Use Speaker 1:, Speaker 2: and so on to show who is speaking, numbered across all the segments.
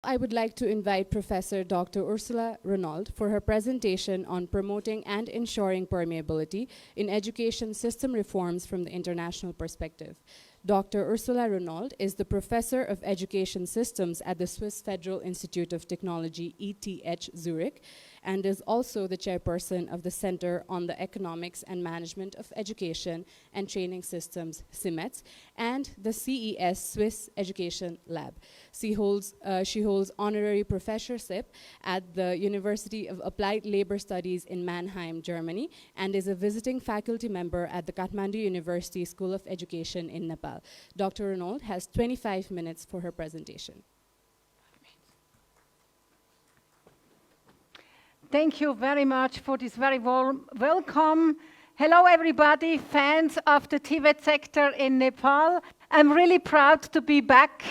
Speaker 1: I would like to invite Professor Dr. Ursula Renold for her presentation on promoting and ensuring permeability in education system reforms from the international perspective. Dr. Ursula Renold is the Professor of Education Systems at the Swiss Federal Institute of Technology, ETH Zurich, and is also the Chairperson of the Center on the Economics and Management of Education and Training Systems, CEMETS, and the CES Swiss Education Lab. She holds honorary professorship at the University of Applied Labor Studies in Mannheim, Germany, and is a visiting faculty member at the Kathmandu University School of Education in Nepal. Dr. Renold has 25 minutes for her presentation.
Speaker 2: Thank you very much for this very warm welcome. Hello everybody, fans of the TVET sector in Nepal. I'm really proud to be back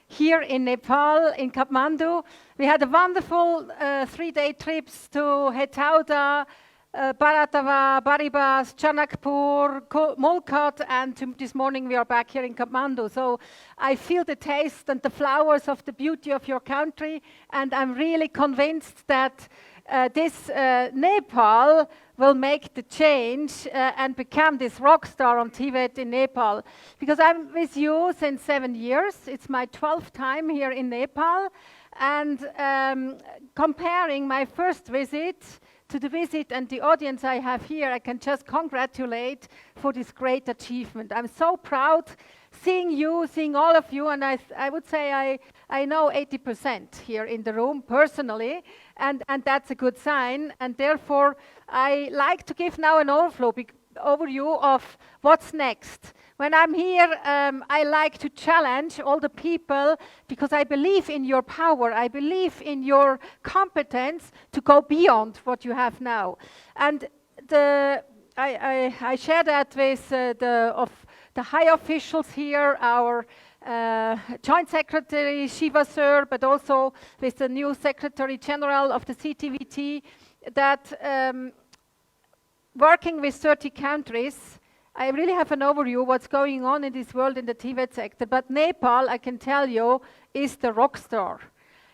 Speaker 2: here in Nepal, in Kathmandu. We had a wonderful 3-day trips to Hetauda, Bharatava, Baribas, Janakpur, Mulkat, and this morning we are back here in Kathmandu. So I feel the taste and the flowers of the beauty of your country, and I'm really convinced that this Nepal will make the change and become this rock star on TVET in Nepal. Because I'm with you since 7 years. It's my 12th time here in Nepal. And comparing my first visit to the visit and the audience I have here, I can just congratulate for this great achievement. I'm so proud seeing you, seeing all of you, and I would say I know 80% here in the room personally, and that's a good sign. And therefore, I like to give now an overview of what's next. When I'm here, I like to challenge all the people because I believe in your power. I believe in your competence to go beyond what you have now. And I share that with the high officials here, our Joint Secretary Shiva Sir, but also with the new Secretary General of the CTVT, that working with 30 countries, I really have an overview of what's going on in this world in the TVET sector. But Nepal, I can tell you, is the rock star.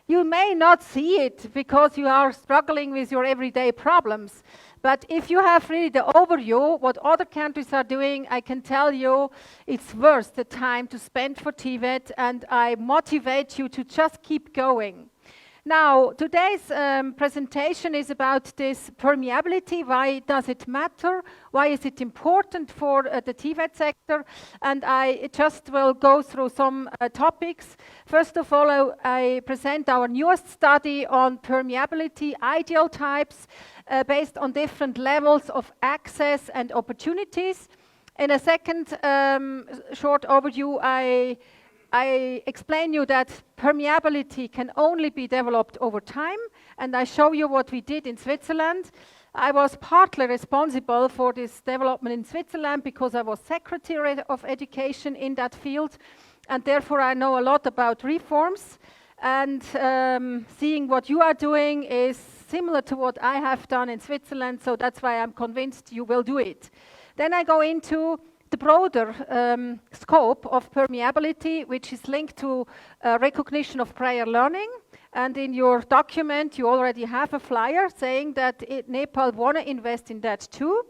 Speaker 2: You may not see it because you are struggling with your everyday problems. But if you have really the overview, what other countries are doing, I can tell you it's worth the time to spend for TVET, and I motivate you to just keep going. Now, today's presentation is about this permeability. Why does it matter? Why is it important for the TVET sector? And I just will go through some topics. First of all, I present our newest study on permeability ideal types based on different levels of access and opportunities. In a second short overview, I explain you that permeability can only be developed over time, and I show you what we did in Switzerland. I was partly responsible for this development in Switzerland because I was Secretary of Education in that field, and therefore I know a lot about reforms. And seeing what you are doing is similar to what I have done in Switzerland, so that's why I'm convinced you will do it. Then I go into the broader scope of permeability, which is linked to recognition of prior learning. And in your document, you already have a flyer saying that Nepal want to invest in that too.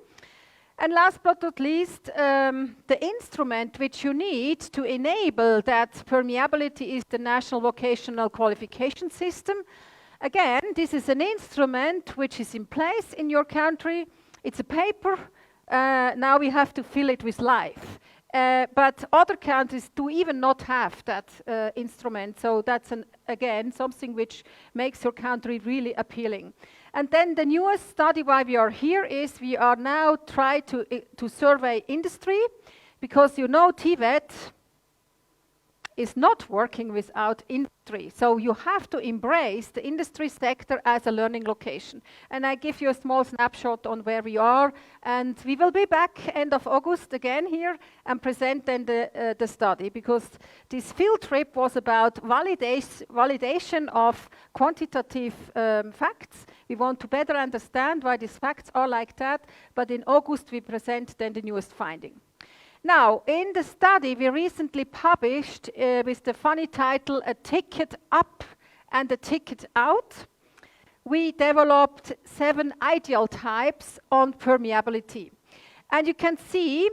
Speaker 2: And last but not least, the instrument which you need to enable that permeability is the National Vocational Qualification System. Again, this is an instrument which is in place in your country. It's a paper. Now we have to fill it with life. But other countries do even not have that instrument. So that's, again, something which makes your country really appealing. And then the newest study why we are here is we are now trying to survey industry, because you know TVET is not working without industry. So you have to embrace the industry sector as a learning location. And I give you a small snapshot on where we are. And we will be back end of August again here and present then the study, because this field trip was about validation of quantitative facts. We want to better understand why these facts are like that. But in August, we present then the newest finding. Now, in the study we recently published with the funny title, A Ticket Up and a ticket out, we developed 7 ideal types on permeability. And you can see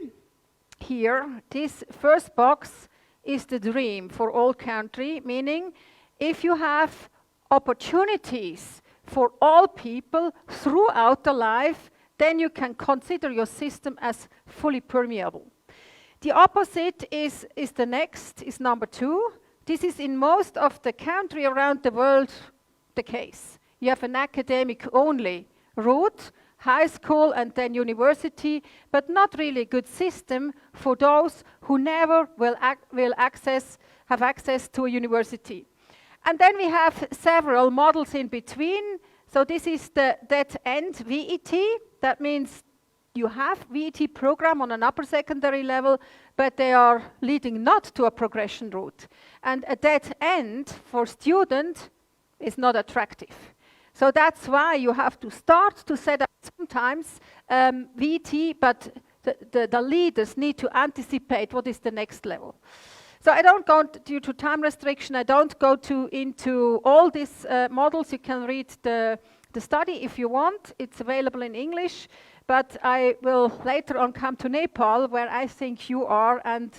Speaker 2: here, this first box is the dream for all country, meaning if you have opportunities for all people throughout the life, then you can consider your system as fully permeable. The opposite is the next, is number 2. This is in most of the country around the world the case. You have an academic-only route, high school and then university, but not really a good system for those who never will have access to a university. And then we have several models in between. So this is the dead-end VET. That means you have VET program on an upper secondary level, but they are leading not to a progression route. And a dead end for student is not attractive. So that's why you have to start to set up sometimes VET, but the leaders need to anticipate what is the next level. So I don't go, due to time restriction, I don't go into all these models. You can read the study if you want. It's available in English, but I will later on come to Nepal, where I think you are, and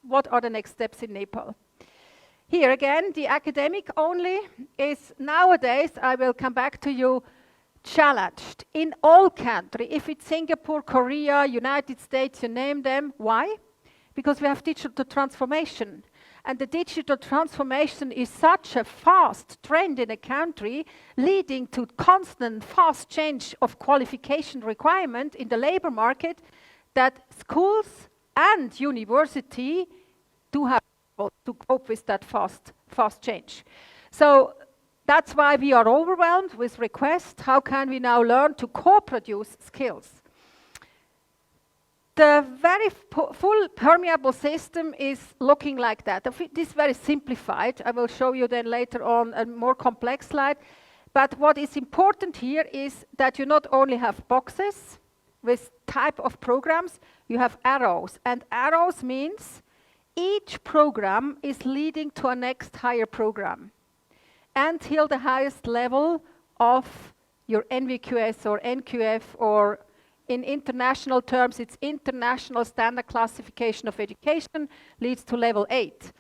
Speaker 2: what are the next steps in Nepal. Here again, the academic only is nowadays, I will come back to you, challenged in all countries. If it's Singapore, Korea, United States, you name them. Why? Because we have digital transformation. And the digital transformation is such a fast trend in a country, leading to constant fast change of qualification requirement in the labor market, that schools and university do have to cope with that fast change. So that's why we are overwhelmed with requests. How can we now learn to co-produce skills? The very full permeable system is looking like that. This is very simplified. I will show you then later on a more complex slide. But what is important here is that you not only have boxes with type of programs, you have arrows. And arrows means each program is leading to a next higher program until the highest level of your NVQS or NQF, or in international terms, it's International Standard Classification of Education, leads to level 8.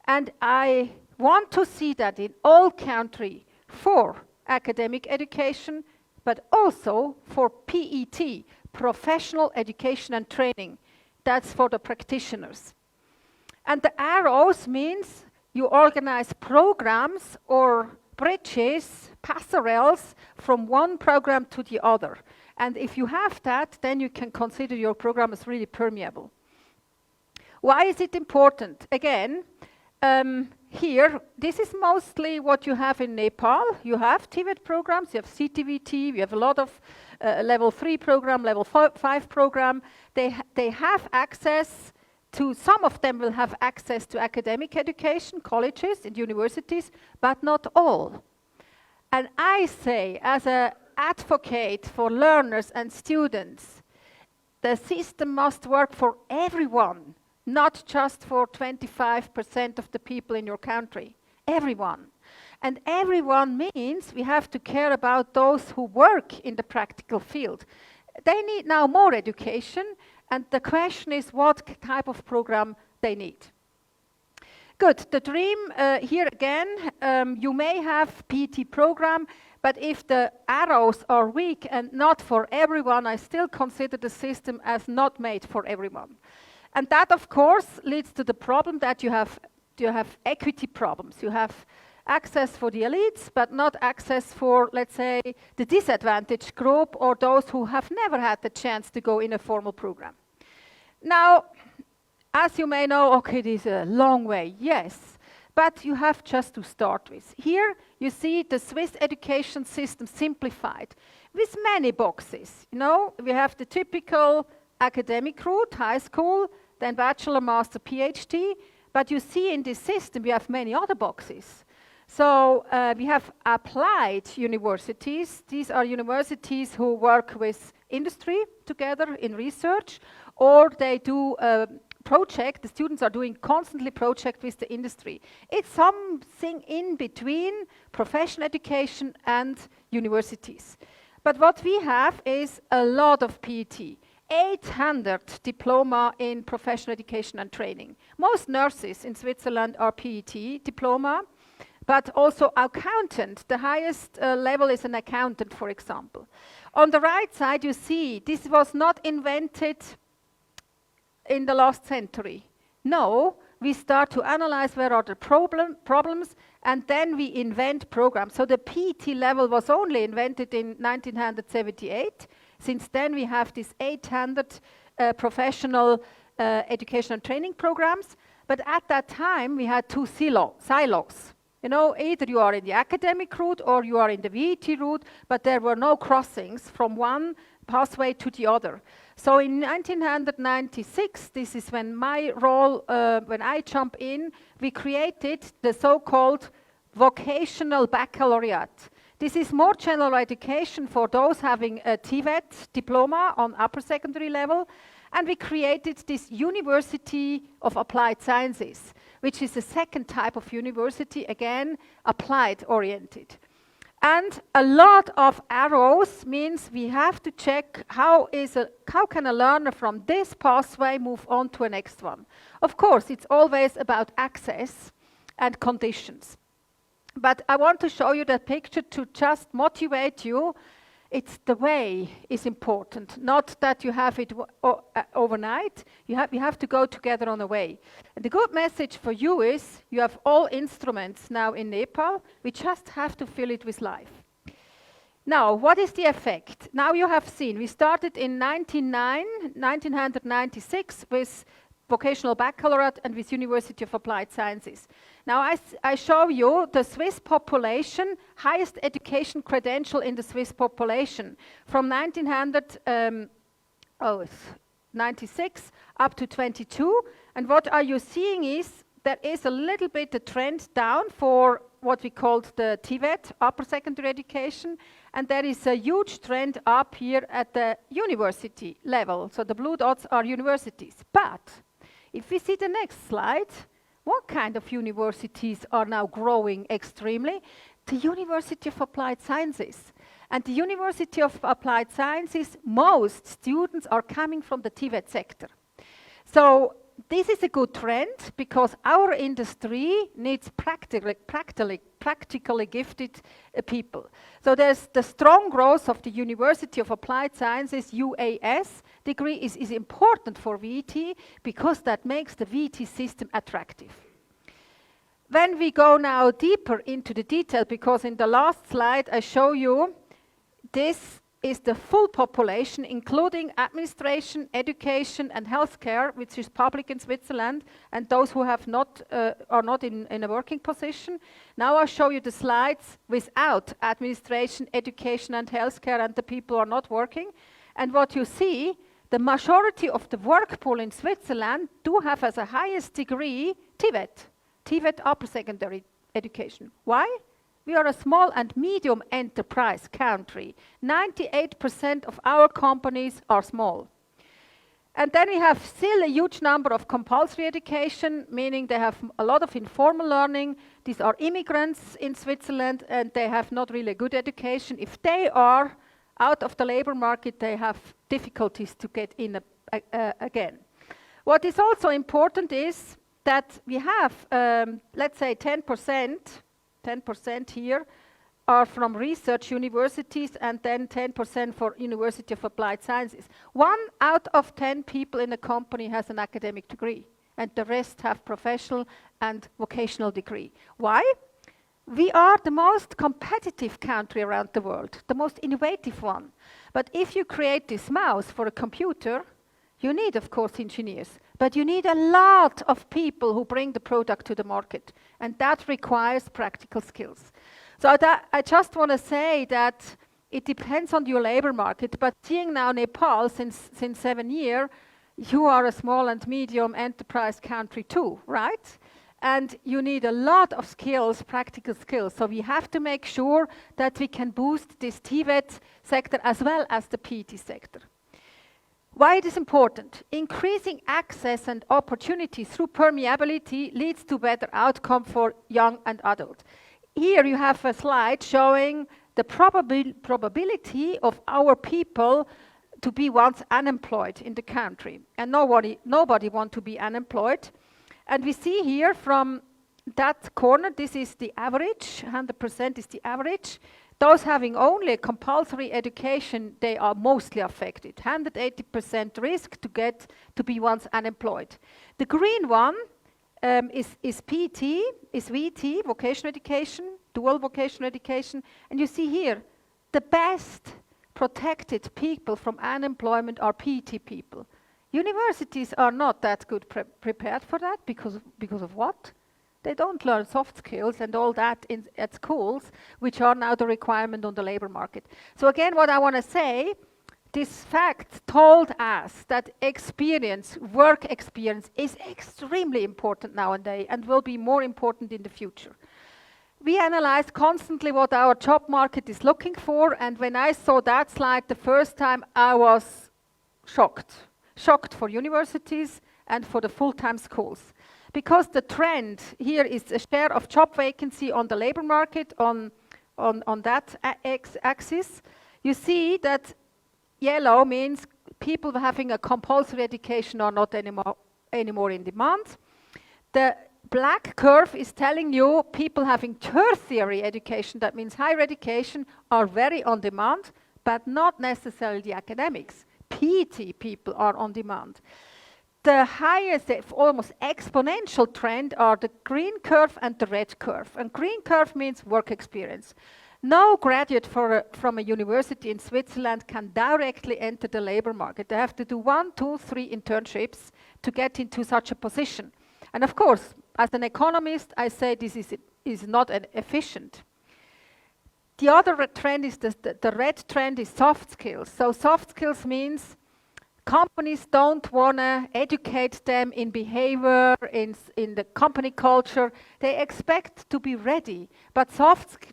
Speaker 2: And I want to see that in all countries for academic education, but also for PET, Professional Education and Training. That's for the practitioners. And the arrows means you organize programs or bridges, passerelles, from one program to the other. And if you have that, then you can consider your program as really permeable. Why is it important? Again, here, this is mostly what you have in Nepal. You have TVET programs, you have CTVT, you have a lot of level 3 program, level 5 program. They have access to, some of them will have access to academic education, colleges and universities, but not all. And I say, as an advocate for learners and students, the system must work for everyone, not just for 25% of the people in your country. Everyone. And everyone means we have to care about those who work in the practical field. They need now more education, and the question is what type of program they need. Good, the dream, here again, you may have PET program, but if the arrows are weak and not for everyone, I still consider the system as not made for everyone. And that, of course, leads to the problem that you have equity problems. You have access for the elites, but not access for, let's say, the disadvantaged group or those who have never had the chance to go in a formal program. Now, as you may know, okay, this is a long way, yes, but you have just to start with. Here you see the Swiss education system simplified with many boxes. You know, we have the typical academic route, high school, then bachelor, master, PhD, but you see in this system we have many other boxes. So we have applied universities. These are universities who work with industry together in research, or they do project, the students are doing constantly project with the industry. It's something in between professional education and universities. But what we have is a lot of PET. 800 diploma in professional education and training. Most nurses in Switzerland are PET diploma, but also accountant. The highest level is an accountant, for example. On the right side, you see this was not invented in the last century. No, we start to analyze where are the problems, and then we invent programs. So the PET level was only invented in 1978. Since then, we have these 800 professional education and training programs. But at that time, we had two silos. You know, either you are in the academic route or you are in the VET route, but there were no crossings from one pathway to the other. So in 1996, this is when my role, when I jump in, we created the so-called vocational baccalaureate. This is more general education for those having a TVET diploma on upper secondary level, and we created this University of Applied Sciences, which is the second type of university, again, applied oriented. And a lot of arrows means we have to check how can a learner from this pathway move on to a next one. Of course, it's always about access and conditions. But I want to show you that picture to just motivate you. It's the way is important, not that you have it overnight. You have to go together on a way. And the good message for you is you have all instruments now in Nepal. We just have to fill it with life. Now, what is the effect? Now you have seen, we started in 1996 with vocational baccalaureate and with University of Applied Sciences. Now I show you the Swiss population, highest education credential in the Swiss population from 1996 up to 22. And what are you seeing is there is a little bit a trend down for what we called the TVET, upper secondary education, and there is a huge trend up here at the university level. So the blue dots are universities. But if we see the next slide, what kind of universities are now growing extremely? The University of Applied Sciences. And the University of Applied Sciences, most students are coming from the TVET sector. So this is a good trend because our industry needs practically gifted people. So there's the strong growth of the University of Applied Sciences, UAS degree is important for VET because that makes the VET system attractive. When we go now deeper into the detail, because in the last slide I show you this is the full population, including administration, education, and healthcare, which is public in Switzerland, and those who have not are not in a working position. Now I'll show you the slides without administration, education, and healthcare, and the people are not working. And what you see, the majority of the work pool in Switzerland do have as a highest degree TVET upper secondary education. Why? We are a small and medium enterprise country. 98% of our companies are small. And then we have still a huge number of compulsory education, meaning they have a lot of informal learning. These are immigrants in Switzerland, and they have not really good education. If they are out of the labor market, they have difficulties to get in again. What is also important is that we have, let's say, 10% here are from research universities, and then 10% for University of Applied Sciences. 1 out of 10 people in a company has an academic degree, and the rest have professional and vocational degree. Why? We are the most competitive country around the world, the most innovative one. But if you create this mouse for a computer, you need, of course, engineers, but you need a lot of people who bring the product to the market, and that requires practical skills. So I just want to say that it depends on your labor market, but seeing now Nepal since 7 years, you are a small and medium enterprise country too, right? And you need a lot of skills, practical skills. So we have to make sure that we can boost this TVET sector as well as the PET sector. Why it is important? Increasing access and opportunity through permeability leads to better outcome for young and adult. Here you have a slide showing the probability of our people to be once unemployed in the country. And nobody want to be unemployed. And we see here from that corner, this is the average, 100% is the average. Those having only a compulsory education, they are mostly affected. 180% risk to be once unemployed. The green one is PT, is VT, vocational education, dual vocational education. And you see here, the best protected people from unemployment are PT people. Universities are not that good prepared for that because of what? They don't learn soft skills and all that at schools, which are now the requirement on the labor market. So again, what I want to say, this fact told us that work experience is extremely important nowadays and will be more important in the future. We analyze constantly what our job market is looking for, and when I saw that slide the first time, I was shocked. Shocked for universities and for the full-time schools. Because the trend here is a share of job vacancy on the labor market on that axis. You see that yellow means people having a compulsory education are not anymore in demand. The black curve is telling you people having tertiary education, that means higher education, are very on demand, but not necessarily the academics. PT people are on demand. The highest, almost exponential trend are the green curve and the red curve. And green curve means work experience. No graduate from a university in Switzerland can directly enter the labor market. They have to do 1, 2, 3 internships to get into such a position. And of course, as an economist, I say this is not efficient. The other trend is the red trend is soft skills. So soft skills means companies don't want to educate them in behavior, in the company culture. They expect to be ready, but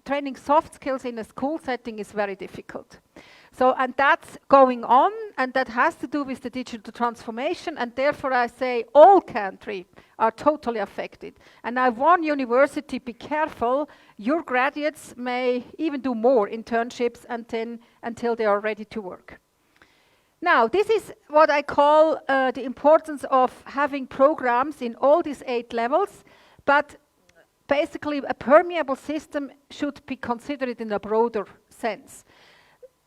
Speaker 2: training soft skills in a school setting is very difficult. So, and that's going on, and that has to do with the digital transformation, and therefore I say all countries are totally affected. And I warn university, be careful, your graduates may even do more internships until they are ready to work. Now, this is what I call the importance of having programs in all these 8 levels, but basically a permeable system should be considered in a broader sense.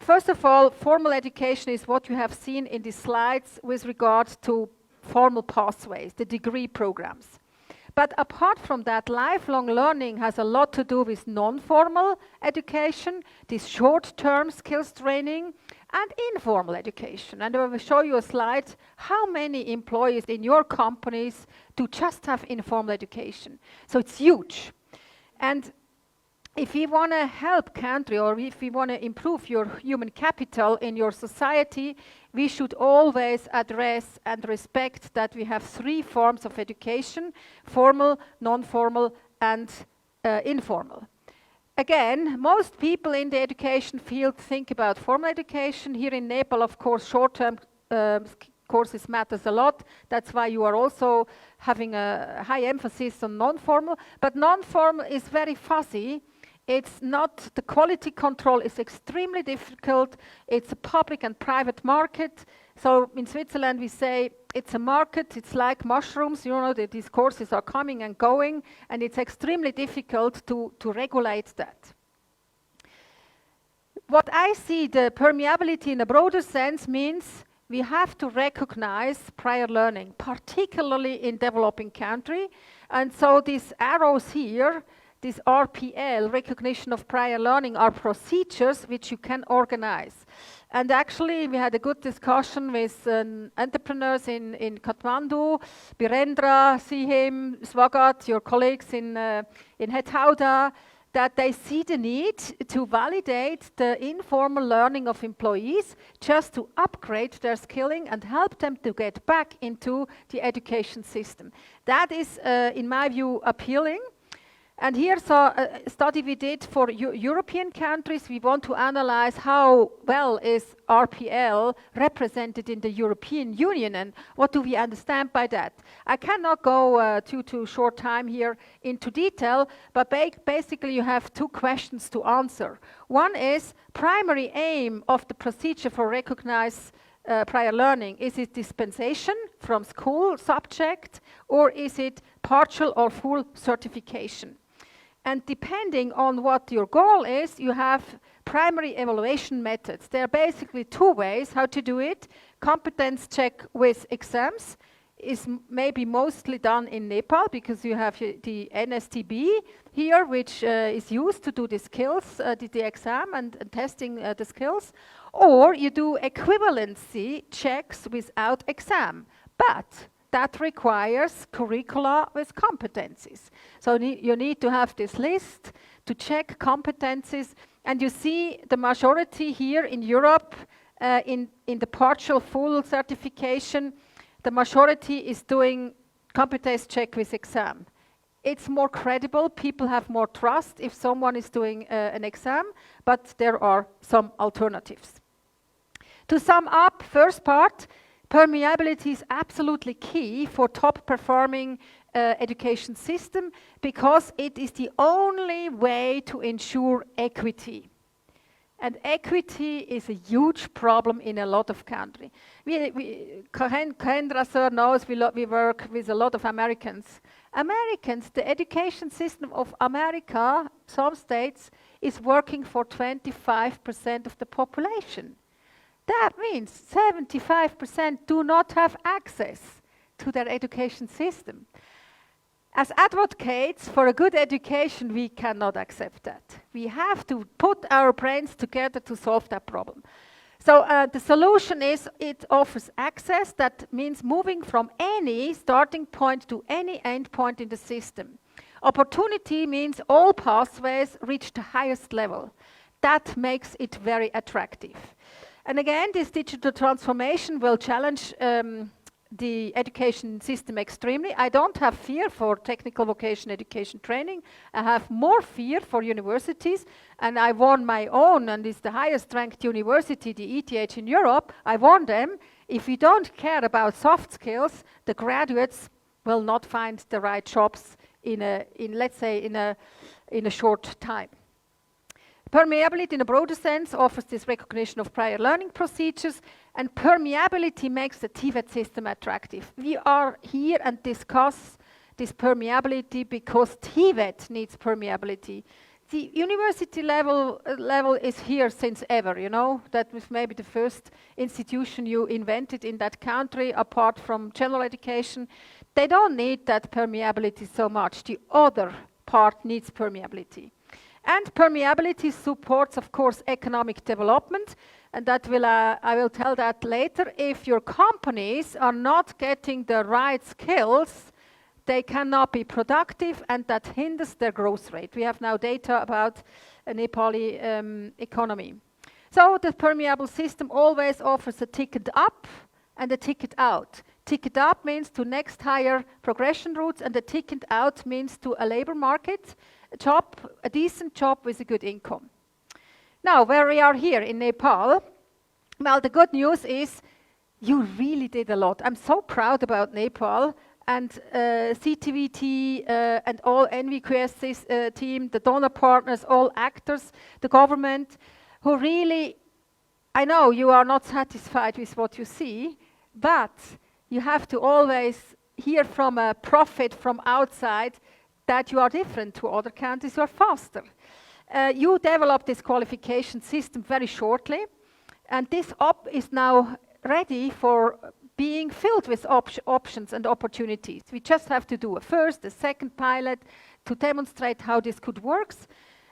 Speaker 2: First of all, formal education is what you have seen in the slides with regard to formal pathways, the degree programs. But apart from that, lifelong learning has a lot to do with non-formal education, this short-term skills training, and informal education. And I will show you a slide how many employees in your companies do just have informal education. So it's huge. And if we want to help country, or if we want to improve your human capital in your society, we should always address and respect that we have 3 forms of education: formal, non-formal, and informal. Again, most people in the education field think about formal education. Here in Nepal, of course, short-term courses matters a lot. That's why you are also having a high emphasis on non-formal. But non-formal is very fuzzy. It's not, the quality control is extremely difficult. It's a public and private market. So in Switzerland, we say it's a market. It's like mushrooms. You know that these courses are coming and going, and it's extremely difficult to regulate that. What I see, the permeability in a broader sense means we have to recognize prior learning, particularly in developing country. And so these arrows here, this RPL, recognition of prior learning, are procedures which you can organize. And actually, we had a good discussion with entrepreneurs in Kathmandu, Birendra, see him, Swagat, your colleagues in Hetauda, that they see the need to validate the informal learning of employees just to upgrade their skilling and help them to get back into the education system. That is, in my view, appealing. And here's a study we did for European countries. We want to analyze how well is RPL represented in the European Union and what do we understand by that. I cannot go due to short time here into detail, but basically you have two questions to answer. One is primary aim of the procedure for recognize prior learning. Is it dispensation from school subject, or is it partial or full certification? And depending on what your goal is, you have primary evaluation methods. There are basically two ways how to do it. Competence check with exams is maybe mostly done in Nepal because you have the NSTB here, which is used to do the skills, the exam and testing the skills. Or you do equivalency checks without exam. But that requires curricula with competencies. So you need to have this list to check competencies. And you see the majority here in Europe in the partial full certification, the majority is doing competence check with exam. It's more credible, people have more trust if someone is doing an exam, but there are some alternatives. To sum up, first part, permeability is absolutely key for top performing education system because it is the only way to ensure equity. And equity is a huge problem in a lot of countries. Kendra sir knows we work with a lot of Americans. The education system of America, some states, is working for 25% of the population. That means 75% do not have access to their education system. As advocates for a good education, we cannot accept that. We have to put our brains together to solve that problem. So the solution is it offers access. That means moving from any starting point to any end point in the system. Opportunity means all pathways reach the highest level. That makes it very attractive. And again, this digital transformation will challenge the education system extremely. I don't have fear for technical vocational education training. I have more fear for universities, and I won my own, and it's the highest ranked university, the ETH in Europe. I won them. If we don't care about soft skills, the graduates will not find the right jobs in a short time. Permeability in a broader sense offers this recognition of prior learning procedures, and permeability makes the TVET system attractive. We are here and discuss this permeability because TVET needs permeability. The university level is here since ever, you know. That was maybe the first institution you invented in that country apart from general education. They don't need that permeability so much. The other part needs permeability. And permeability supports, of course, economic development, and that I will tell that later. If your companies are not getting the right skills, they cannot be productive, and that hinders their growth rate. We have now data about a Nepali economy. So the permeable system always offers a ticket up and a ticket out. Ticket up means to next higher progression routes, and the ticket out means to a labor market, a decent job with a good income. Now, where we are here in Nepal, well, the good news is you really did a lot. I'm so proud about Nepal and CTVT and all NVQS team, the donor partners, all actors, the government, who really, I know you are not satisfied with what you see, but you have to always hear from a prophet from outside that you are different to other countries, you are faster. You developed this qualification system very shortly, and this is now ready for being filled with options and opportunities. We just have to do a first, a second pilot to demonstrate how this could work.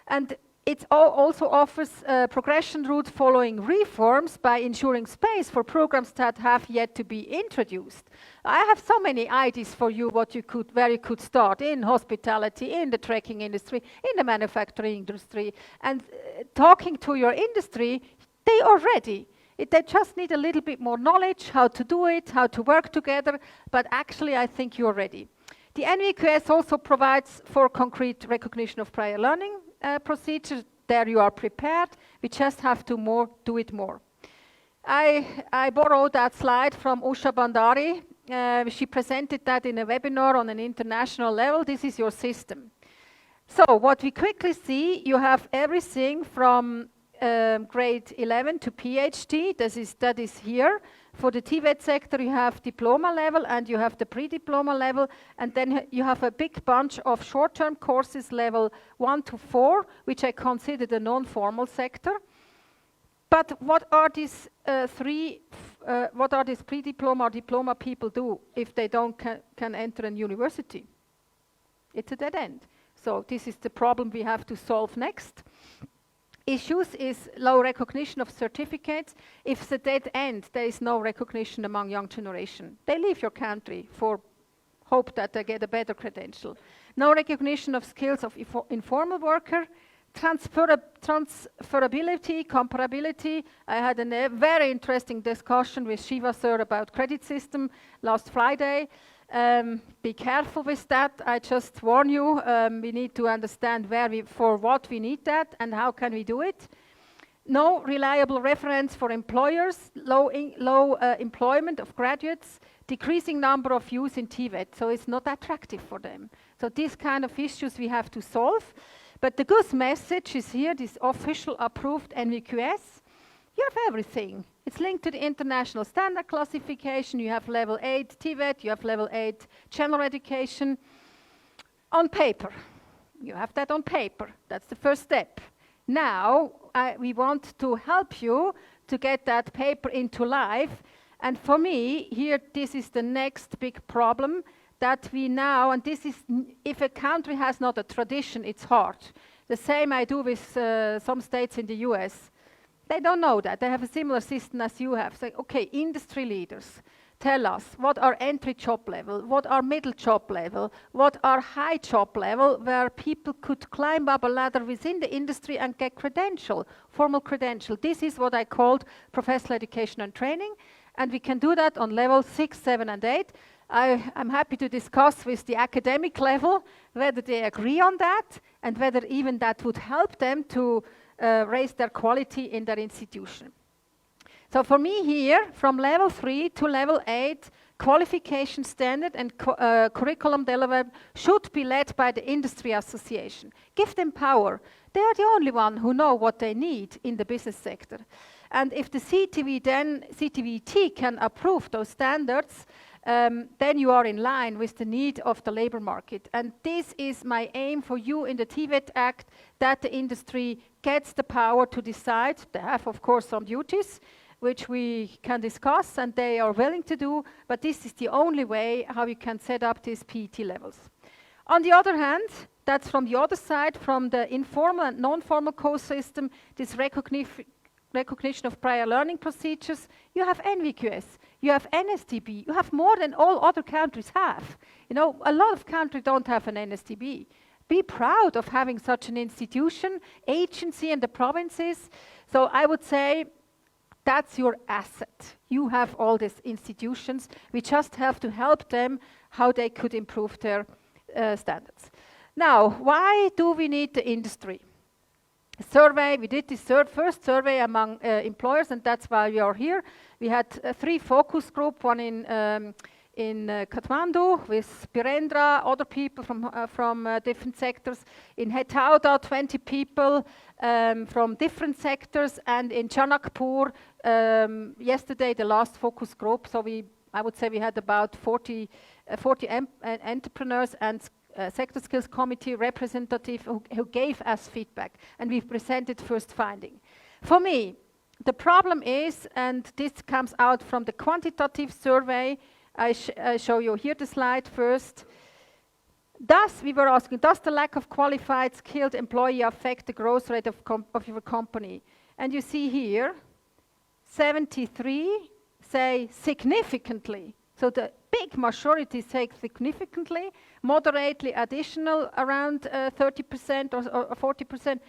Speaker 2: And it also offers a progression route following reforms by ensuring space for programs that have yet to be introduced. I have so many ideas for you where you could start in hospitality, in the trekking industry, in the manufacturing industry. And talking to your industry, they are ready. They just need a little bit more knowledge, how to do it, how to work together, but actually I think you're ready. The NVQS also provides for concrete recognition of prior learning procedures. There you are prepared. We just have to do it more. I borrowed that slide from Usha Bandari. She presented that in a webinar on an international level. This is your system. So what we quickly see, you have everything from grade 11 to PhD. That is here. For the TVET sector, you have diploma level and you have the pre-diploma level, and then you have a big bunch of short-term courses level 1 to 4, which I consider the non-formal sector. But what are these pre-diploma or diploma people do if they don't can enter a university? It's a dead end. So this is the problem we have to solve next. Issues is low recognition of certificates. If it's a dead end, there is no recognition among young generation. They leave your country for hope that they get a better credential. No recognition of skills of informal worker. Transferability, comparability. I had a very interesting discussion with Shiva sir about credit system last Friday. Be careful with that. I just warn you, we need to understand for what we need that and how can we do it. No reliable reference for employers, low employment of graduates, decreasing number of youth in TVET, so it's not attractive for them. So these kind of issues we have to solve. But the good message is here, this official approved NVQS. You have everything. It's linked to the international standard classification. You have level 8 TVET, you have level 8 general education. On paper. You have that on paper. That's the first step. Now, we want to help you to get that paper into life. And for me, here, this is the next big problem that we now, and this is, if a country has not a tradition, it's hard. The same I do with some states in the US. They don't know that. They have a similar system as you have. So, okay, industry leaders, tell us what are entry job level, what are middle job level, what are high job level, where people could climb up a ladder within the industry and get credential, formal credential. This is what I called professional education and training, and we can do that on level 6, 7, and 8. I'm happy to discuss with the academic level whether they agree on that and whether even that would help them to raise their quality in their institution. So for me here, from level 3 to level 8, qualification standard and curriculum development should be led by the industry association. Give them power. They are the only one who know what they need in the business sector. And if the CTVT can approve those standards, then you are in line with the need of the labor market. And this is my aim for you in the TVET Act, that the industry gets the power to decide. They have, of course, some duties, which we can discuss, and they are willing to do, but this is the only way how we can set up these PET levels. On the other hand, that's from the other side, from the informal and non-formal course system, this recognition of prior learning procedures, you have NVQS, you have NSTB, you have more than all other countries have. You know, a lot of countries don't have an NSTB. Be proud of having such an institution, agency in the provinces. So I would say that's your asset. You have all these institutions. We just have to help them how they could improve their standards. Now, why do we need the industry? Survey, we did this first survey among employers, and that's why we are here. We had 3 focus groups, one in Kathmandu with Birendra, other people from different sectors. In Hetauda, 20 people from different sectors, and in Janakpur, yesterday, the last focus group. So I would say we had about 40 entrepreneurs and sector skills committee representative who gave us feedback, and we've presented first finding. For me, the problem is, and this comes out from the quantitative survey, I show you here the slide first. We were asking, does the lack of qualified, skilled employee affect the growth rate of your company? And you see here, 73 say significantly. So the big majority say significantly, moderately additional around 30% or 40%.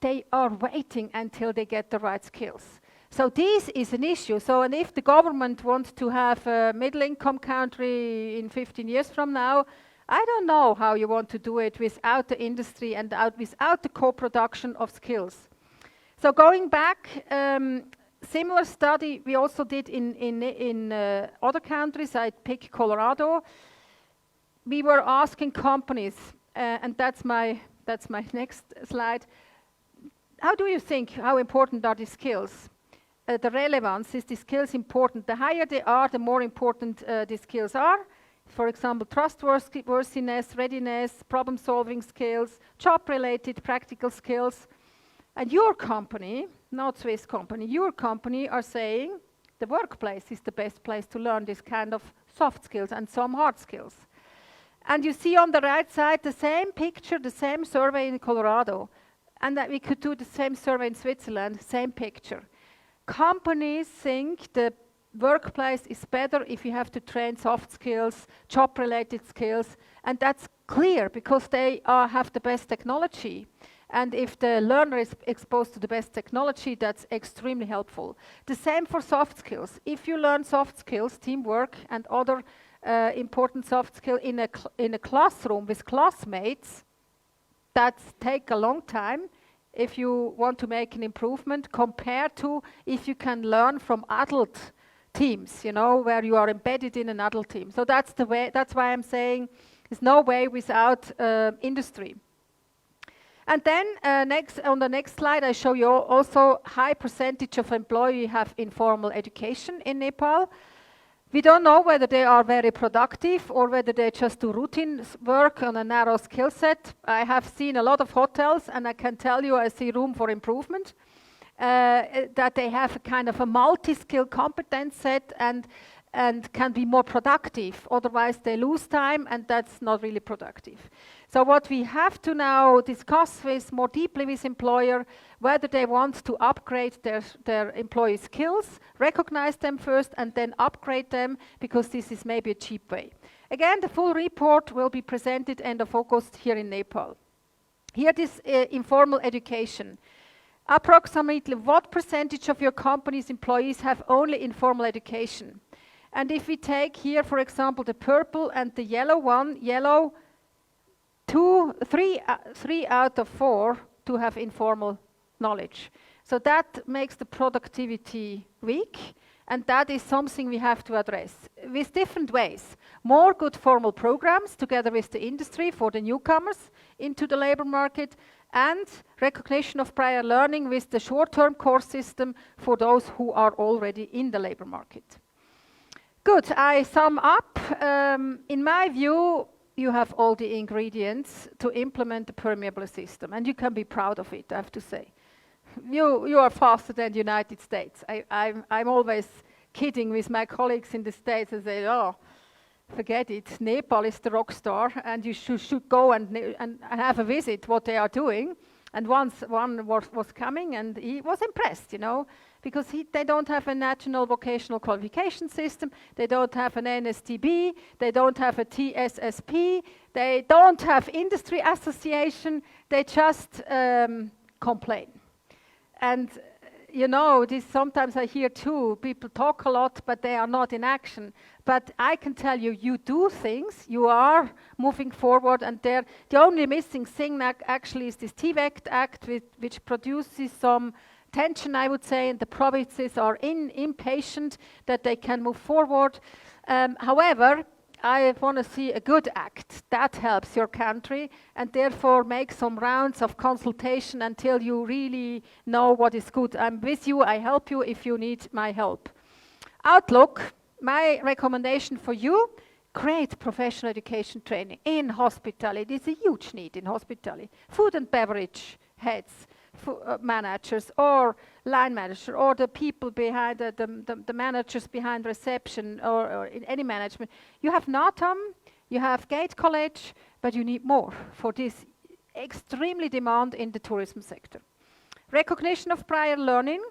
Speaker 2: They are waiting until they get the right skills. So this is an issue. So, and if the government wants to have a middle-income country in 15 years from now, I don't know how you want to do it without the industry and without the co-production of skills. So going back, similar study we also did in other countries. I picked Colorado. We were asking companies, and that's my next slide. How do you think, how important are these skills? The relevance, is the skills important? The higher they are, the more important these skills are. For example, trustworthiness, readiness, problem-solving skills, job-related practical skills. And your company, not Swiss company, your company are saying the workplace is the best place to learn this kind of soft skills and some hard skills. And you see on the right side the same picture, the same survey in Colorado. And that we could do the same survey in Switzerland, same picture. Companies think the workplace is better if you have to train soft skills, job-related skills, and that's clear because they have the best technology. And if the learner is exposed to the best technology, that's extremely helpful. The same for soft skills. If you learn soft skills, teamwork and other important soft skills in a classroom with classmates, that take a long time if you want to make an improvement compared to if you can learn from adult teams, you know, where you are embedded in an adult team. So that's the way. That's why I'm saying there's no way without industry. And then on the next slide, I show you also high percentage of employees have informal education in Nepal. We don't know whether they are very productive or whether they just do routine work on a narrow skill set. I have seen a lot of hotels, and I can tell you I see room for improvement. That they have a kind of a multi-skill competence set and can be more productive. Otherwise, they lose time, and that's not really productive. So what we have to now discuss with more deeply with employer, whether they want to upgrade their employee skills, recognize them first, and then upgrade them, because this is maybe a cheap way. Again, the full report will be presented end of August here in Nepal. Here this informal education. Approximately what percentage of your company's employees have only informal education? And if we take here, for example, the purple and the yellow one, yellow, 3 out of 4 to have informal knowledge. So that makes the productivity weak, and that is something we have to address with different ways. More good formal programs together with the industry for the newcomers into the labor market, and recognition of prior learning with the short-term course system for those who are already in the labor market. Good, I sum up. In my view, you have all the ingredients to implement the permeable system, and you can be proud of it, I have to say. You are faster than the United States. I'm always kidding with my colleagues in the States and say, oh, forget it, Nepal is the rock star, and you should go and have a visit what they are doing. And once one was coming, and he was impressed, you know, because they don't have a national vocational qualification system, they don't have an NSTB, they don't have a TSSP, they don't have industry association, they just complain. And you know, this sometimes I hear too, people talk a lot, but they are not in action. But I can tell you, you do things, you are moving forward, and the only missing thing actually is this TVEC Act, which produces some tension, I would say, and the provinces are impatient that they can move forward. However, I want to see a good act that helps your country, and therefore make some rounds of consultation until you really know what is good. I'm with you, I help you if you need my help. Outlook, my recommendation for you, create professional education training in hospitality. It's a huge need in hospitality. Food and beverage heads, managers or line manager, or the people behind the managers behind reception, or in any management. You have NATAM, you have Gate College, but you need more for this extremely demand in the tourism sector. Recognition of prior learning.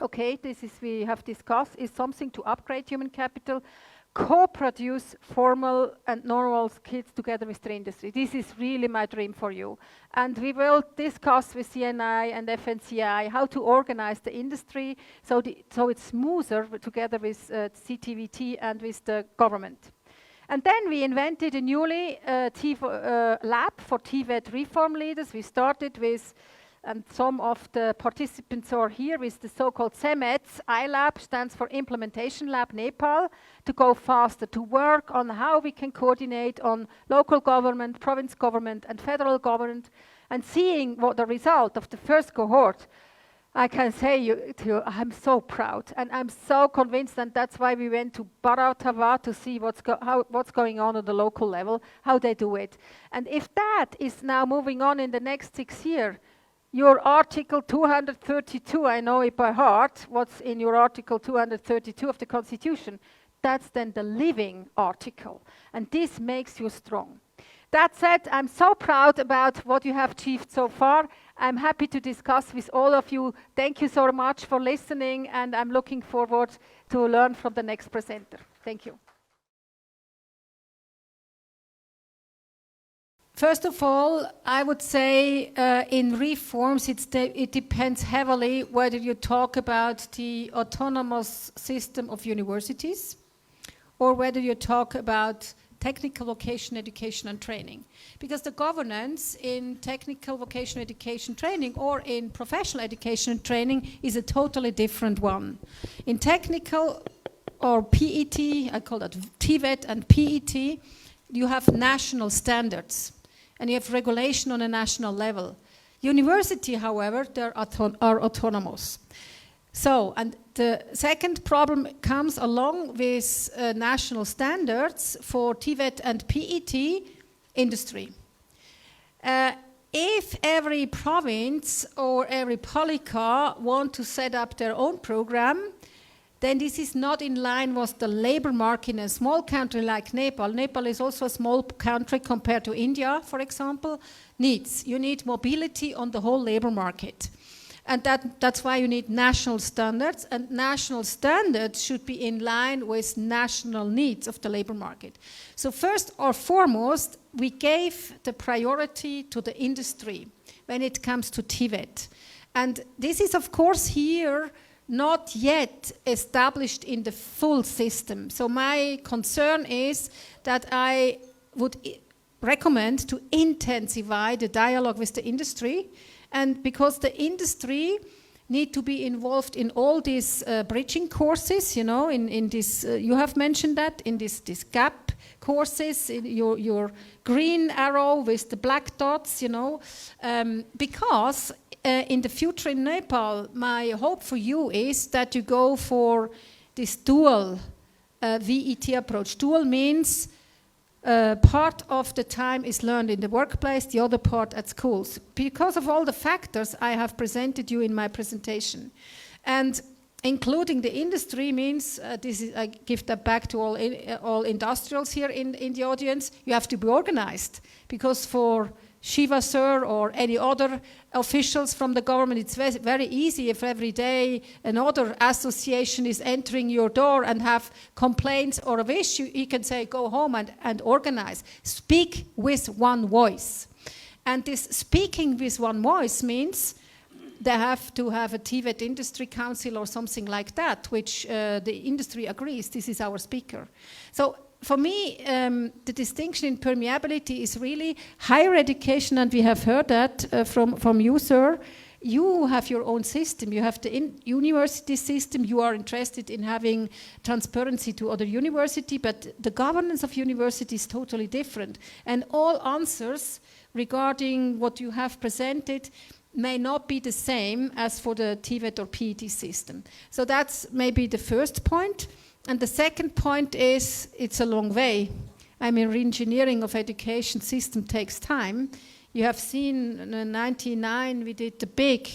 Speaker 2: Okay, this is we have discussed, is something to upgrade human capital. co-produce formal and normal skills together with the industry. This is really my dream for you. And we will discuss with CNI and FNCI how to organize the industry so it's smoother together with CTVT and with the government. And then we invented a newly lab for TVET reform leaders. We started with, and some of the participants are here, with the so-called CEMETS. iLab stands for Implementation Lab Nepal, to go faster, to work on how we can coordinate on local government, province government, and federal government, and seeing what the result of the first cohort. I can say to you, I'm so proud, and I'm so convinced, and that's why we went to Bharatava to see what's going on at the local level, how they do it. And if that is now moving on in the next 6 years, your Article 232, I know it by heart, what's in your Article 232 of the Constitution, that's then the living article, and this makes you strong. That said, I'm so proud about what you have achieved so far. I'm happy to discuss with all of you. Thank you so much for listening, and I'm looking forward to learn from the next presenter. Thank you.
Speaker 3: First of all, I would say in reforms, it depends heavily whether you talk about the autonomous system of universities or whether you talk about technical vocational education and training. Because the governance in technical vocational education training or in professional education and training is a totally different one. In technical or PET, I call that TVET and PET, you have national standards and you have regulation on a national level. University, however, are autonomous. So, and the second problem comes along with national standards for TVET and PET industry. If every province or every polyca want to set up their own program, then this is not in line with the labor market in a small country like Nepal. Nepal is also a small country compared to India, for example, needs. You need mobility on the whole labor market. And that's why you need national standards, and national standards should be in line with national needs of the labor market. So first or foremost, we gave the priority to the industry when it comes to TVET. And this is, of course, here not yet established in the full system. So my concern is that I would recommend to intensify the dialogue with the industry, and because the industry need to be involved in all these bridging courses, you know, in this, you have mentioned that, in this gap courses, in your green arrow with the black dots, you know, because in the future in Nepal, my hope for you is that you go for this dual VET approach. Dual means part of the time is learned in the workplace, the other part at schools, because of all the factors I have presented you in my presentation. And including the industry means, I give that back to all industrials here in the audience, you have to be organized, because for Shiva sir or any other officials from the government, it's very easy if every day another association is entering your door and have complaints or a wish, you can say go home and organize. Speak with one voice. And this speaking with one voice means they have to have a TVET industry council or something like that, which the industry agrees, this is our speaker. So for me, the distinction in permeability is really higher education, and we have heard that from you, sir. You have your own system. You have the university system. You are interested in having transparency to other university, but the governance of university is totally different. And all answers regarding what you have presented may not be the same as for the TVET or PET system. So that's maybe the first point. And the second point is, it's a long way. I mean, re-engineering of education system takes time. You have seen in 1999, we did the big,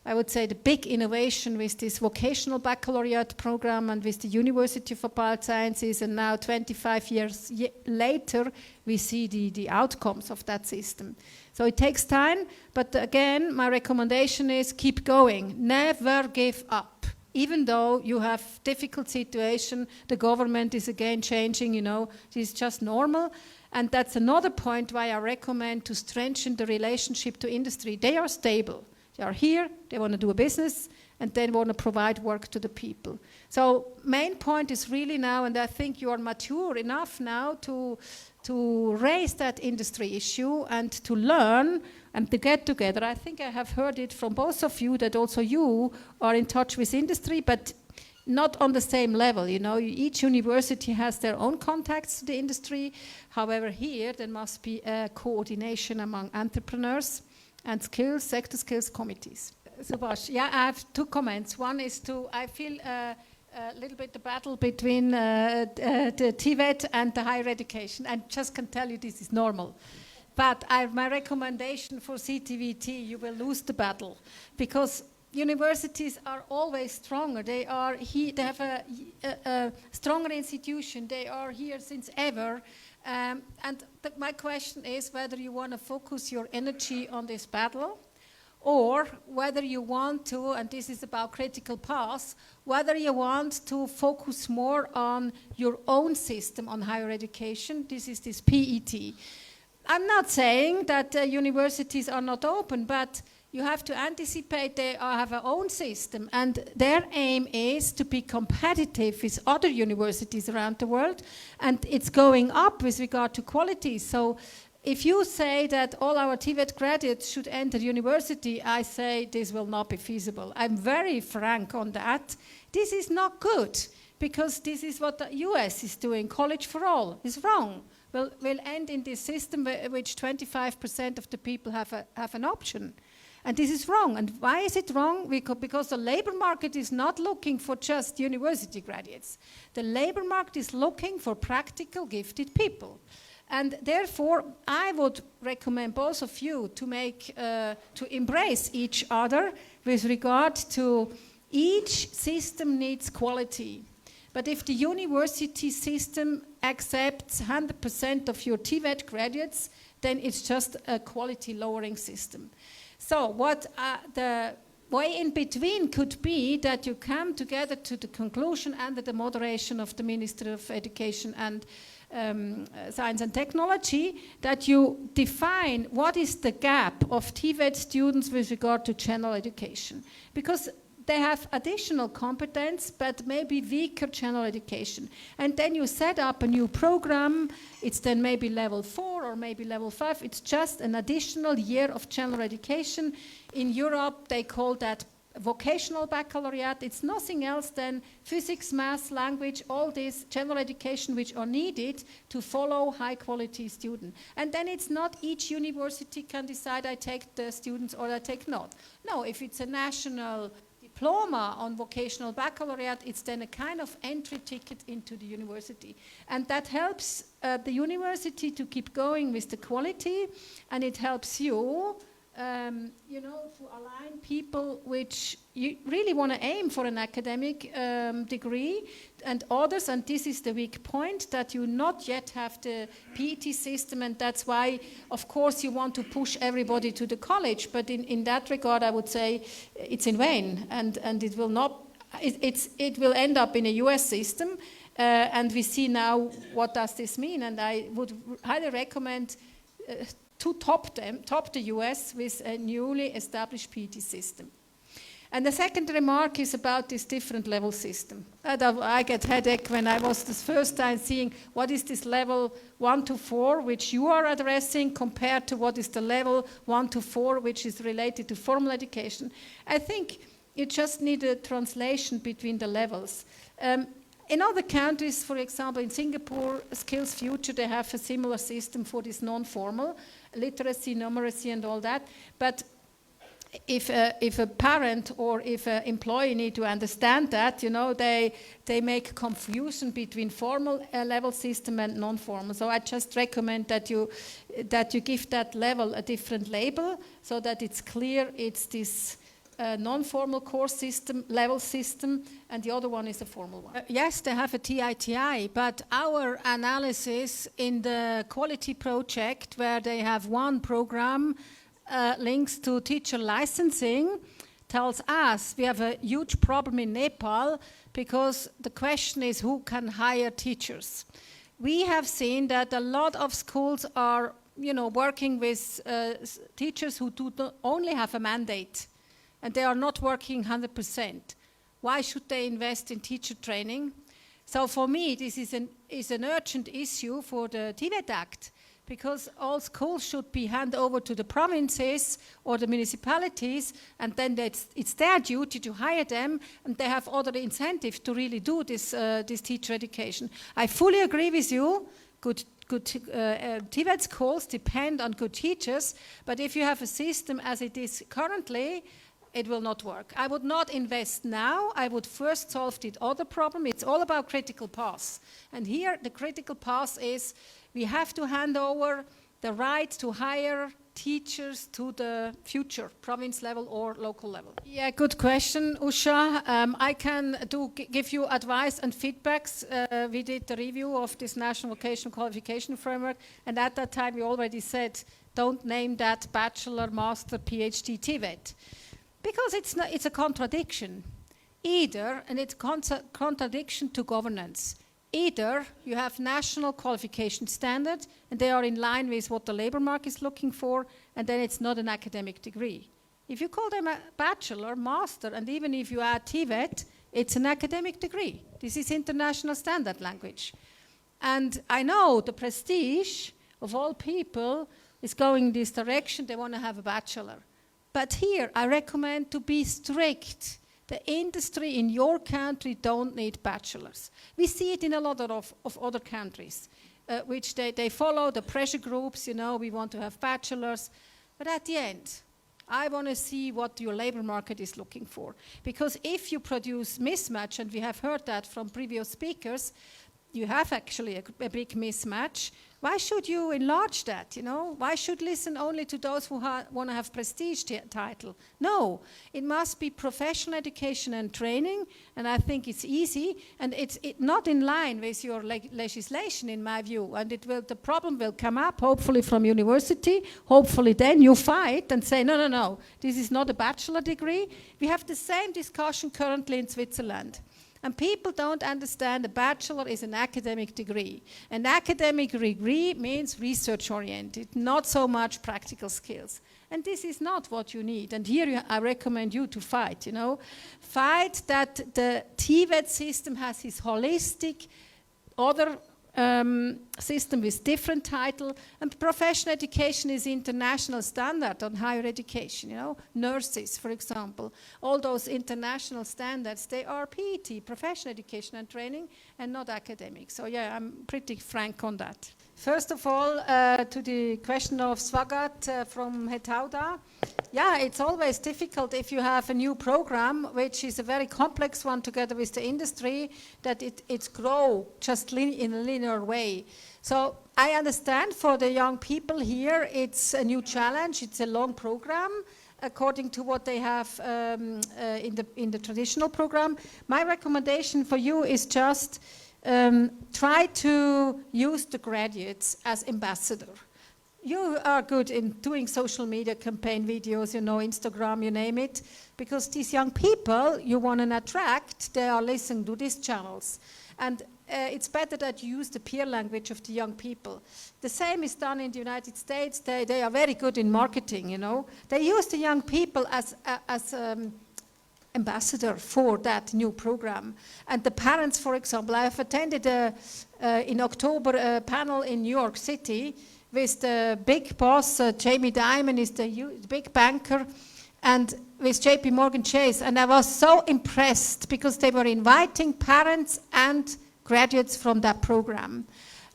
Speaker 3: I would say the big innovation with this vocational baccalaureate program and with the University of Applied Sciences, and now 25 years later, we see the outcomes of that system. So it takes time, but again, my recommendation is keep going, never give up. Even though you have difficult situation, the government is again changing, you know, this is just normal. And that's another point why I recommend to strengthen the relationship to industry. They are stable. They are here, they want to do a business, and they want to provide work to the people. So main point is really now, and I think you are mature enough now to raise that industry issue and to learn and to get together. I think I have heard it from both of you that also you are in touch with industry, but not on the same level. You know, each university has their own contacts to the industry. However, here there must be a coordination among entrepreneurs and skills, sector skills committees. Subhash, yeah, I have two comments. One is I feel a little bit the battle between the TVET and the higher education. I just can tell you this is normal. But my recommendation for CTVT, you will lose the battle, because universities are always stronger. They have a stronger institution. They are here since ever. And my question is whether you want to focus your energy on this battle, or whether you want to, and this is about critical paths, whether you want to focus more on your own system on higher education. This is this PET. I'm not saying that universities are not open, but you have to anticipate they have their own system, and their aim is to be competitive with other universities around the world, and it's going up with regard to quality. So if you say that all our TVET graduates should enter university, I say this will not be feasible. I'm very frank on that. This is not good, because this is what the US is doing. College for all is wrong. We'll end in this system which 25% of the people have an option. And this is wrong. And why is it wrong? Because the labor market is not looking for just university graduates. The labor market is looking for practical, gifted people. And therefore, I would recommend both of you to embrace each other with regard to each system needs quality. But if the university system accepts 100% of your TVET graduates, then it's just a quality lowering system. So what the way in between could be that you come together to the conclusion under the moderation of the Minister of Education and Science and Technology, that you define what is the gap of TVET students with regard to general education. Because they have additional competence, but maybe weaker general education. And then you set up a new program. It's then maybe level 4 or maybe level 5. It's just an additional year of general education. In Europe, they call that vocational baccalaureate. It's nothing else than physics, math, language, all this general education which are needed to follow high-quality students. And then it's not each university can decide I take the students or I take not. No, if it's a national diploma on vocational baccalaureate, it's then a kind of entry ticket into the university. And that helps the university to keep going with the quality, and it helps you, to align people which you really want to aim for an academic degree, and others, and this is the weak point, that you not yet have the PET system, and that's why, of course, you want to push everybody to the college, but in that regard, I would say it's in vain, and it will not, it will end up in a US system, and we see now what does this mean, and I would highly recommend to top the US with a newly established PET system. And the second remark is about this different level system. I get headache when I was the first time seeing what is this level 1 to 4, which you are addressing, compared to what is the level 1 to 4, which is related to formal education. I think you just need a translation between the levels. In other countries, for example, in Singapore, Skills Future, they have a similar system for this non-formal, literacy, numeracy, and all that. But if a parent or if an employee need to understand that, they make confusion between formal level system and non-formal. So I just recommend that you give that level a different label so that it's clear it's this non-formal course system, level system, and the other one is a formal one. Yes, they have a TITI, but our analysis in the quality project, where they have one program links to teacher licensing, tells us we have a huge problem in Nepal because the question is who can hire teachers. We have seen that a lot of schools are, working with teachers who do not only have a mandate, and they are not working 100%. Why should they invest in teacher training? So for me, this is an urgent issue for the TVET Act, because all schools should be handed over to the provinces or the municipalities, and then it's their duty to hire them, and they have other incentives to really do this teacher education. I fully agree with you. Good TVET schools depend on good teachers, but if you have a system as it is currently, it will not work. I would not invest now. I would first solve the other problem. It's all about critical path. And here the critical path is we have to hand over the right to hire teachers to the future, province level or local level. Yeah, good question, Usha. I can give you advice and feedbacks. We did the review of this National Vocational Qualification Framework, and at that time we already said, don't name that bachelor, master, PhD, TVET. Because it's a contradiction. Either, and it's a contradiction to governance. Either you have national qualification standards, and they are in line with what the labor market is looking for, and then it's not an academic degree. If you call them a bachelor, master, and even if you add TVET, it's an academic degree. This is international standard language. And I know the prestige of all people is going in this direction. They want to have a bachelor. But here, I recommend to be strict. The industry in your country don't need bachelors. We see it in a lot of other countries, which they follow the pressure groups, we want to have bachelors. But at the end, I want to see what your labor market is looking for. Because if you produce mismatch, and we have heard that from previous speakers, you have actually a big mismatch. Why should you enlarge that, Why should listen only to those who want to have prestige title? No, it must be professional education and training, and I think it's easy, and it's not in line with your legislation, in my view, and the problem will come up, hopefully from university. Hopefully then you fight and say, no, this is not a bachelor degree. We have the same discussion currently in Switzerland. And people don't understand a bachelor is an academic degree. An academic degree means research-oriented, not so much practical skills. And this is not what you need. And here I recommend you to fight, Fight that the TVET system has this holistic other system with different title, and professional education is international standard on higher education, nurses, for example, all those international standards, they are PET, professional education and training, and not academic. So yeah, I'm pretty frank on that. First of all, to the question of Swagat from Hetauda. Yeah, it's always difficult if you have a new program, which is a very complex one together with the industry, that it's grow just in a linear way. So I understand for the young people here, it's a new challenge, it's a long program, according to what they have in the traditional program. My recommendation for you is just try to use the graduates as ambassador. You are good in doing social media campaign videos, Instagram, you name it, because these young people you want to attract, they are listening to these channels. And it's better that you use the peer language of the young people. The same is done in the United States. They are very good in marketing, They use the young people as ambassador for that new program. And the parents, for example, I have attended in October a panel in New York City with the big boss, Jamie Dimon is the big banker, and with JP Morgan Chase. And I was so impressed because they were inviting parents and graduates from that program.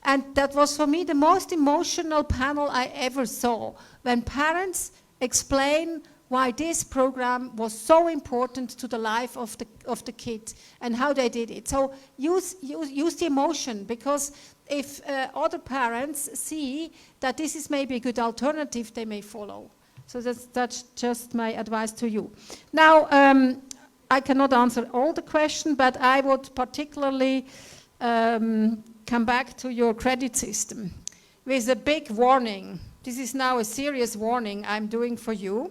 Speaker 3: And that was for me the most emotional panel I ever saw, when parents explain why this program was so important to the life of the kid and how they did it. So use the emotion, because if other parents see that this is maybe a good alternative, they may follow. So that's just my advice to you. Now, I cannot answer all the questions, but I would particularly come back to your credit system with a big warning. This is now a serious warning I'm doing for you.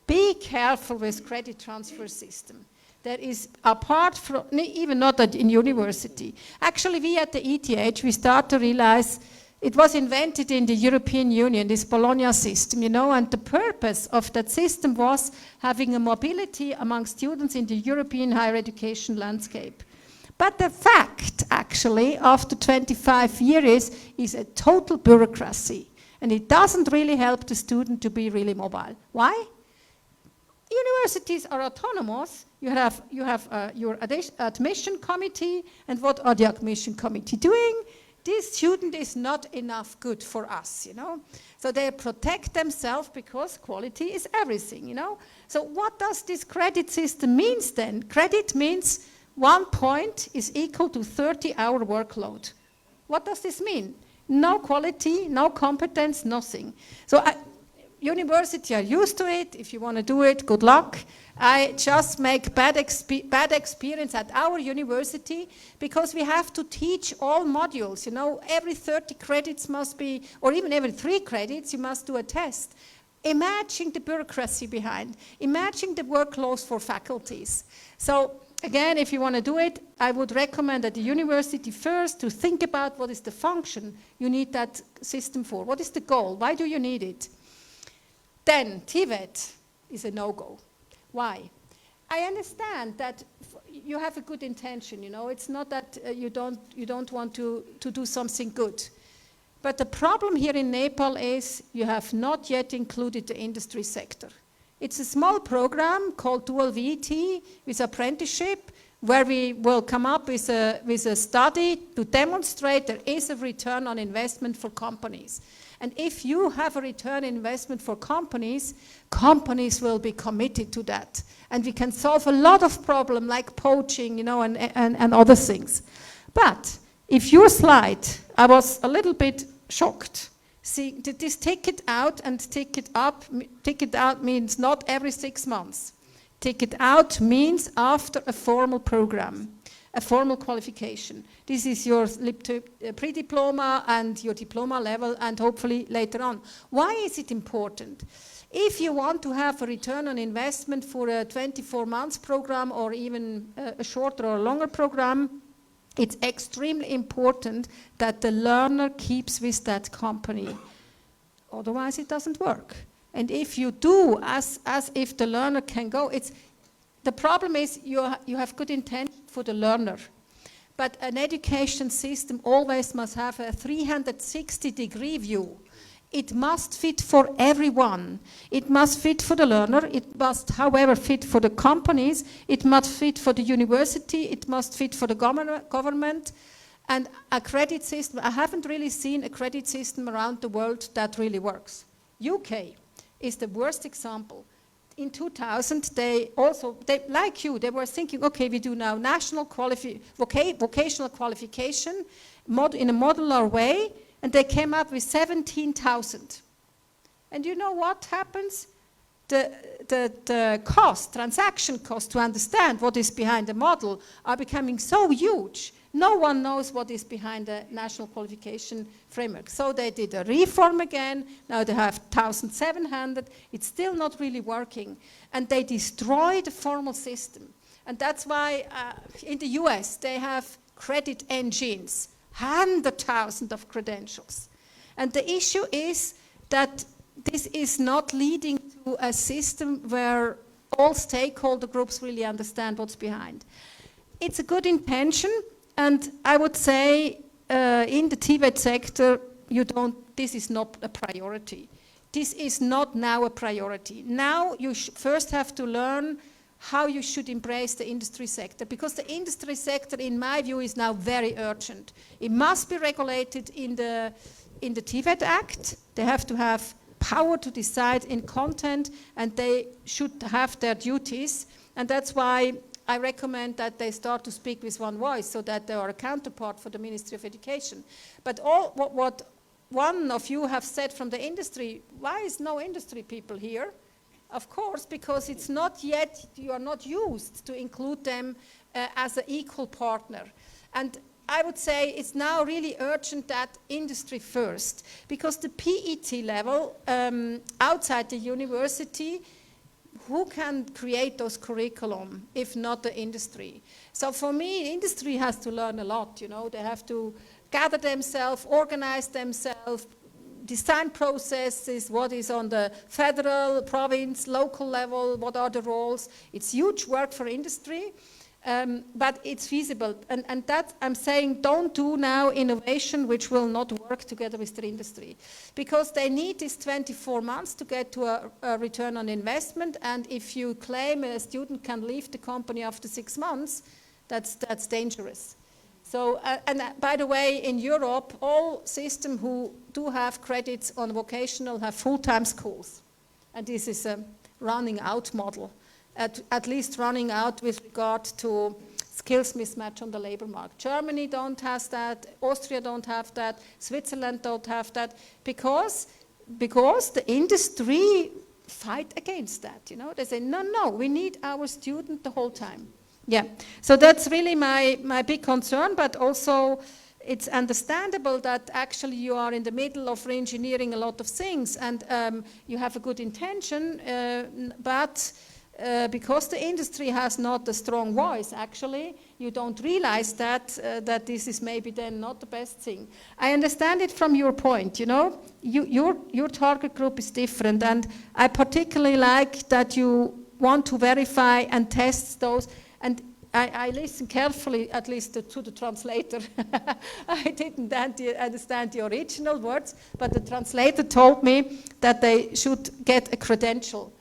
Speaker 3: be careful with credit transfer system. That is apart from, even not at in university. Actually, we at the ETH, we start to realize it was invented in the European Union, this Bologna system, you know, and the purpose of that system was having a mobility among students in the European higher education landscape. But the fact, actually, after 25 years, is a total bureaucracy. And it doesn't really help the student to be really mobile. Why? Universities are autonomous. You have your admission committee, and what are the admission committee doing? This student is not enough good for us, you know. So they protect themselves because quality is everything, you know. So what does this credit system means then? Credit means 1 point is equal to 30-hour workload. What does this mean? No quality, no competence, nothing. So university are used to it. If you want to do it, good luck. I just make bad experience at our university because we have to teach all modules. You know, every 30 credits must be, or even every 3 credits, you must do a test. Imagine the bureaucracy behind. Imagine the workloads for faculties. So again, if you want to do it, I would recommend at the university first to think about what is the function you need that system for. What is the goal? Why do you need it? Then TVET is a no-go. Why? I understand that you have a good intention, you know. It's not that you don't want to do something good. But the problem here in Nepal is you have not yet included the industry sector. It's a small program called Dual VET with apprenticeship, where we will come up with a study to demonstrate there is a return on investment for companies. And if you have a return on investment for companies, companies will be committed to that. And we can solve a lot of problems like poaching, you know, and other things. But if your slide, I was a little bit shocked. See, this take it out and take it up. Take it out means not every 6 months. Take it out means after a formal program, a formal qualification. This is your pre-diploma and your diploma level, and hopefully later on. Why is it important? If you want to have a return on investment for a 24 months program or even a shorter or longer program, it's extremely important that the learner keeps with that company. Otherwise, it doesn't work. And if you do as if the learner can go, the problem is you have good intent for the learner. But an education system always must have a 360-degree view. It must fit for everyone. It must fit for the learner. It must, however, fit for the companies. It must fit for the university. It must fit for the government. And a credit system, I haven't really seen a credit system around the world that really works. UK is the worst example. In 2000, they like you, they were thinking, okay, we do now national vocational qualification in a modular way, and they came up with 17,000. And you know what happens? The cost, transaction cost to understand what is behind the model are becoming so huge. No one knows what is behind the national qualification framework. So they did a reform again. Now they have 1,700. It's still not really working. And they destroyed the formal system. And that's why in the US they have credit engines, 100,000 of credentials. And the issue is that this is not leading to a system where all stakeholder groups really understand what's behind. It's a good intention. And I would say in the TVET sector, this is not a priority. This is not now a priority. Now you first have to learn how you should embrace the industry sector, because the industry sector, in my view, is now very urgent. It must be regulated in the TVET Act. They have to have power to decide in content, and they should have their duties. And that's why I recommend that they start to speak with one voice so that they are a counterpart for the Ministry of Education. But what one of you have said from the industry, why is no industry people here? Of course, because it's not yet, you are not used to include them as an equal partner. And I would say it's now really urgent that industry first, because the PET level outside the university, who can create those curriculum if not the industry? So for me, industry has to learn a lot, you know. They have to gather themselves, organize themselves, design processes, what is on the federal, province, local level, what are the roles. It's huge work for industry, but it's feasible. And that I'm saying, don't do now innovation which will not work together with the industry. Because they need this 24 months to get to a return on investment, and if you claim a student can leave the company after 6 months, that's dangerous. So, and by the way, in Europe, all systems who do have credits on vocational have full-time schools. And this is a running out model, at least running out with regard to skills mismatch on the labor market. Germany don't have that, Austria don't have that, Switzerland don't have that, because the industry fight against that, you know. They say, no, we need our student the whole time. Yeah, so that's really my big concern, but also it's understandable that actually you are in the middle of re-engineering a lot of things, and you have a good intention, but because the industry has not a strong voice, actually, you don't realize that this is maybe then not the best thing. I understand it from your point, you know, your target group is different, and I particularly like that you want to verify and test those. And I listened carefully, at least to the translator. I didn't understand the original words, but the translator told me that they should get a credential.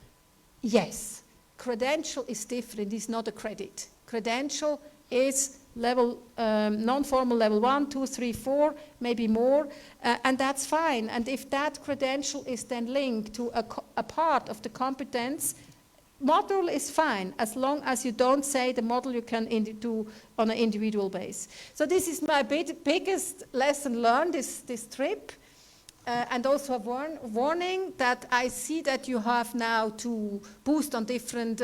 Speaker 3: Yes, credential is different, it's not a credit. Credential is level, non-formal level 1, 2, 3, 4, maybe more, and that's fine. And if that credential is then linked to a part of the competence, module is fine, as long as you don't say the model you can do on an individual base. So this is my biggest lesson learned this trip, and also a warning that I see that you have now to boost on different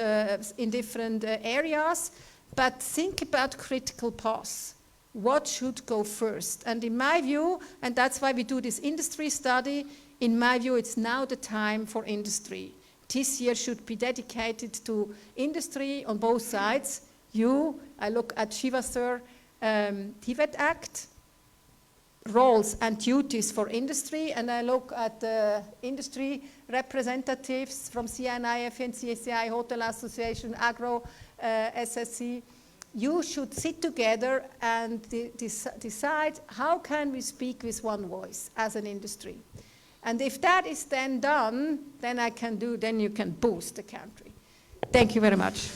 Speaker 3: in different areas, but think about critical paths. What should go first? And in my view, and that's why we do this industry study, in my view, it's now the time for industry. This year should be dedicated to industry on both sides. I look at Shiva Sir, TVET Act, roles and duties for industry, and I look at the industry representatives from CNI, FNCSCI, Hotel Association, Agro, SSC. You should sit together and decide how can we speak with one voice as an industry. And if that is then done, then you can boost the country. Thank you very much.